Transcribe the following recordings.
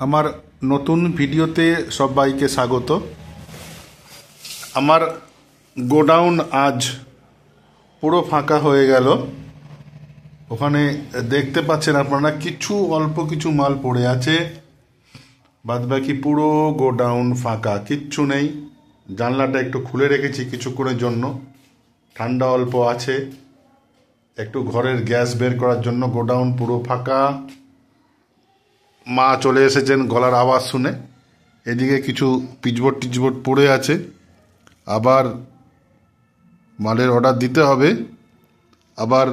আমার নতুন ভিডিওতে সবাইকে স্বাগত। আমার গোডাউন আজ পুরো ফাঁকা হয়ে গেল। ওখানে দেখতে পাচ্ছেন আপনারা কিছু অল্প কিছু মাল পড়ে আছে, বাদবাকি পুরো গোডাউন ফাঁকা, কিচ্ছু নেই। জানলাটা একটু খুলে রেখেছি কিছুক্ষণের জন্য, ঠান্ডা অল্প আছে, একটু ঘরের গ্যাস বের করার জন্য। গোডাউন পুরো ফাঁকা। মা চলে এসেছেন গলার আওয়াজ শুনে। এদিকে কিছু পিচবোর্ড টিচবোর্ড পড়ে আছে, আবার মালের অর্ডার দিতে হবে, আবার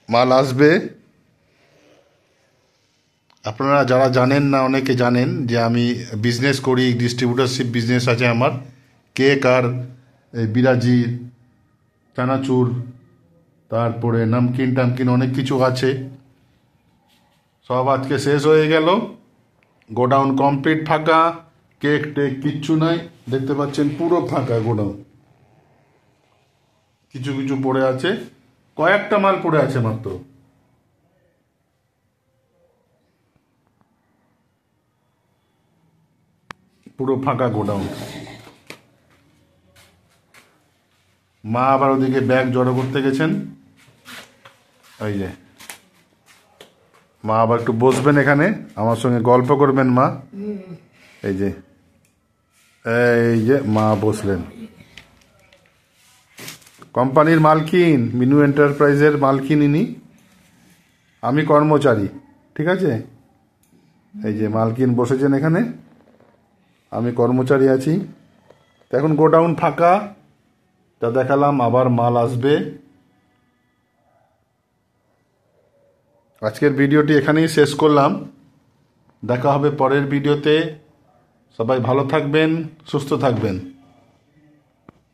মাল আসবে। আপনারা যারা জানেন না, অনেকে জানেন যে আমি বিজনেস করি, ডিস্ট্রিবিউটারশিপ বিজনেস আছে আমার। কেক আর বিরাজি, চানাচুর, তারপরে নামকিন টামকিন অনেক কিছু আছে। সব আজকে শেষ হয়ে গেল। গোডাউন কমপ্লিট ফাঁকা, কেক টেক কিচ্ছু নাই। দেখতে পাচ্ছেন পুরো ফাঁকা গোডাউন। কিছু কিছু পড়ে আছে, কয়েকটা মাল পড়ে আছে মাত্র। পুরো ফাঁকা গোডাউন। মা আবার ওদিকে ব্যাগ জড়ো করতে গেছেন। এই যে মা আবার একটু বসবেন এখানে, আমার সঙ্গে গল্প করবেন মা। এই যে মা বসলেন। কোম্পানির মালকিন, মিনু এন্টারপ্রাইজের মালকিন ইনি, আমি কর্মচারী, ঠিক আছে। এই যে মালকিন বসেছেন এখানে, আমি কর্মচারী আছি। তো এখন গোডাউন ফাঁকা, তা দেখালাম, আবার মাল আসবে। আজকের ভিডিওটি এখানেই শেষ করলাম। দেখা হবে পরের ভিডিওতে। সবাই ভালো থাকবেন, সুস্থ থাকবেন।